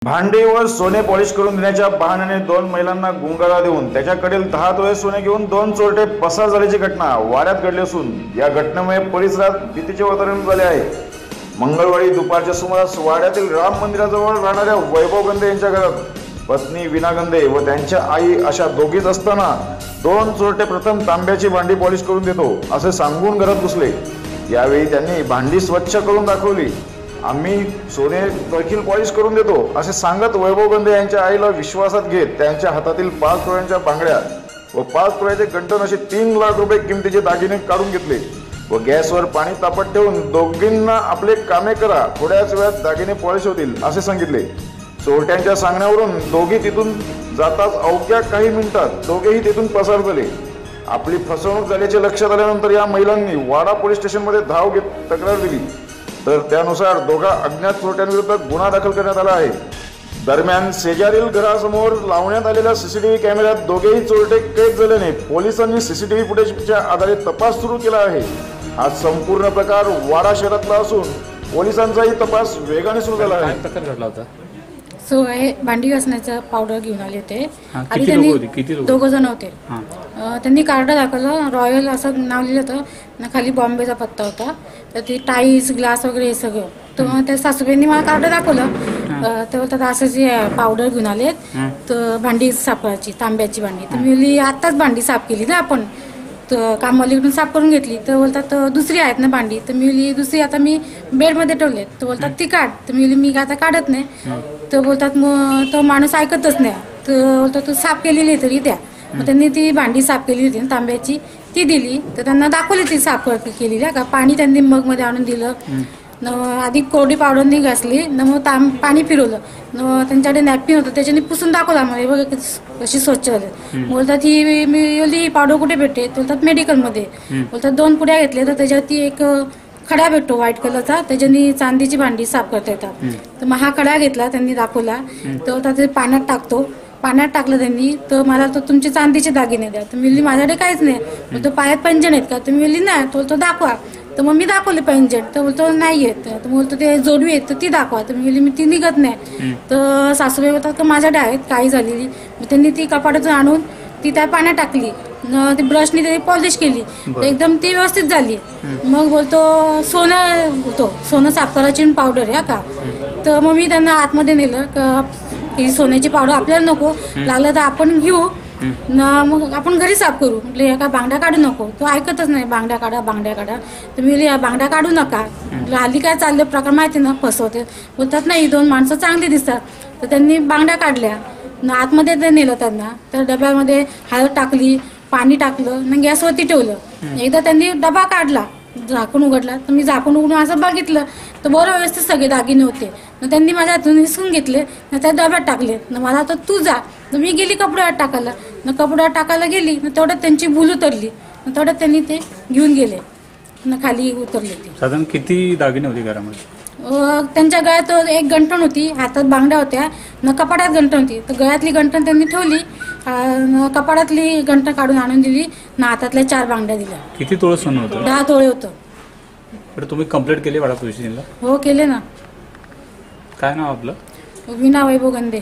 भांडी व सोने पॉलिश करून देण्याच्या बहाण्याने दोन महिलांना गुंगारा देऊन त्याच्याकडील 10 तोळे सोने घेऊन दोन चोरटे पसार झाल्याची घटना वाड्यात घडली असून या घटनेमुळे परिसरात भीतीचे वातावरण झाले आहे। मंगळवारी दुपारच्या सुमारास वाड्यातील राम मंदिराजवळ राहणाऱ्या वैभव गंदे यांच्या घरात पत्नी वीणा गंदे व त्यांच्या आई अशा दोघीच असताना दोन चोरटे प्रथम तांब्याची भांडी पॉलिश करून देतो असे सांगून घरात घुसले। यावेळी त्यांनी भांडी स्वच्छ करून दाखवली। आम्ही सोने देखील पॉलिश करून देतो असे सांगत वैभव गंदे यांच्या आईला विश्वासात घेत त्यांच्या हातातील 5 तोळ्यांच्या बांगड्या व 5 तोळ्याचे गंठण असे 3 लाख रुपये किमतीचे दागिने काढून घेतले व गॅसवर पाणी तापत ठेवून दोघींना आपले कामे करा, थोड्याच वेळात दागिने पॉलिश होतील असे सांगितले। चोरट्यांच्या सांगण्यावरून दोघी तिथून जाताच अवघ्या काही मिनिटात दोघेही तिथून पसार झाले। आपली फसवणूक झाल्याचे लक्षात आल्यानंतर या महिलांनी वाडा पोलीस स्टेशनमध्ये धाव घेत तक्रार दिली तर त्यानुसार दोघा अज्ञात चोरट्यांविरुद्ध गुन्हा दाखल करण्यात आला आहे। दरम्यान शेजारील घरासमोर लावण्यात आलेल्या सीसीटीव्ही कॅमेऱ्यात दोघेही चोरटे कैद झाल्याने पोलिसांनी सीसीटीव्ही फुटेजच्या आधारे तपास सुरू केला आहे। हा संपूर्ण प्रकार वाडा शहरातला असून पोलिसांचाही तपास वेगाने सुरू झाला आहे। प्रकार घडला होता? हे भांडी घासण्याचं पावडर घेऊन आले होते आणि त्यांनी 2 जण होते। त्यांनी कार्ड दाखवलं, रॉयल असं नाव लिहिलं होतं, खाली बॉम्बेचा पत्ता होता, तर ते टाईल्स ग्लास वगैरे हे सगळं। तर त्या सासूबाईंनी मला कार्ड दाखवलं तर बोलतात असं जे पावडर घेऊन आलेत तर भांडी साफ करायची, तांब्याची भांडी। तर मी बोलली आत्ताच भांडी साफ केली ना आपण, तर कामवालीकडून साफ करून घेतली। तर बोलतात दुसरी आहेत ना भांडी, तर मी बोलली दुसरी आता मी बेडमध्ये ठेवले। तर बोलतात ती काढ, तर मी बोलली मी आता काढत नाही। तर बोलतात मग तो माणूस ऐकतच नाही, तर बोलतात तू साफ केलेली तरी द्या। मग त्यांनी ती भांडी साफ केली होती तांब्याची, ती दिली तर त्यांना दाखवली ती साफ केलेली का। पाणी त्यांनी मगमध्ये आणून दिलं, आधी कोरडी पावडरनी घासली, मग पाणी फिरवलं, त्यांच्याकडे नॅपकिन होतं त्याच्याने पुसून दाखवलं आम्हाला, बघा कशी स्वच्छ झाली। बोलतात ही मी बोलली ही पावडर कुठे भेटते? बोलतात मेडिकलमध्ये। बोलतात 2 पुड्या घेतल्या तर त्याच्यावरती एक खडा भेटतो व्हाईट कलरचा, त्याच्याने चांदीची भांडी साफ करता येतात। तर मग हा खडा घेतला, त्यांनी दाखवला, तर ते पाण्यात टाकतो, पाण्यात टाकलं त्यांनी, तर मला तो तुमचे चांदीचे दागिने द्या। तर मी बोलली माझ्याकडे काहीच नाही। तो पायात पैंजण आहेत का? तर मी बोलली नाही। तो दाखवा, तर मग मी दाखवले पैंजण, तर बोलतो नाही आहेत। तर बोलतो ते जोडवी आहेत तर ती दाखवा, तर मी बोलली मी ती निघत नाही। तर सासूबाई होतात तर माझ्याकडे आहेत काही झालेली, मग त्यांनी ती कपाटातून आणून ती त्या पाण्यात टाकली, ती ब्रशनी त्यांनी पॉलिश केली, तर एकदम ती व्यवस्थित झाली। मग बोलतो सोनं साफ करायची पावडर आहे का। तर मग मी त्यांना आतमध्ये नेलं की सोन्याची पावडर आपल्याला नको, लागलं तर आपण घेऊ ना, मग आपण घरी साफ करू। म्हटलं एका बांगड्या काढू नको, तो ऐकतच नाही, बांगड्या काढा बांगड्या काढा। तर मी बोलली बांगड्या काढू नका, हल्ली काय चाललं प्रकार माहिती ना, फसवते। बोलतात नाही 2 माणसं चांगली दिसतात। तर त्यांनी बांगड्या काढल्या, आतमध्ये ते नेलं त्यांना, तर डब्यामध्ये हळद टाकली, पाणी टाकलं, मग गॅसवरती ठेवलं। एकदा त्यांनी डबा काढला, झाकून उघडला, तर मी झाकून उघडून असं बघितलं तर बरं व्यवस्थित सगळे दागिने होते। मग त्यांनी माझ्या हातून हिसकून घेतले, त्या डब्यात टाकले। मला तर तू जा, तर मी गेली कपड्यात टाकायला, मग कपड्यात टाकायला गेली, मग तेवढ्यात त्यांची भूल उतरली, मग तेवढ्यात त्यांनी ते घेऊन गेले, मग खाली उतरले ते। साधारण किती दागिने होते घरामध्ये? त्यांच्या गळ्यात एक गंठण होती, हातात बांगड्या होत्या, न कपाटात गंठण होती। तर गळ्यातली गंठण त्यांनी ठेवली, कपाटातली गंठण काढून आणून दिली, ना हातातल्या 4 बांगड्या दिल्या। किती तोळे सोनं होतं? 10 तोळे होतं। बरं, तुम्ही कंप्लेंट केली वाडा पोलीस स्टेशनला? हो केले ना। काय नाव आपलं? वीणा वैभव गंदे।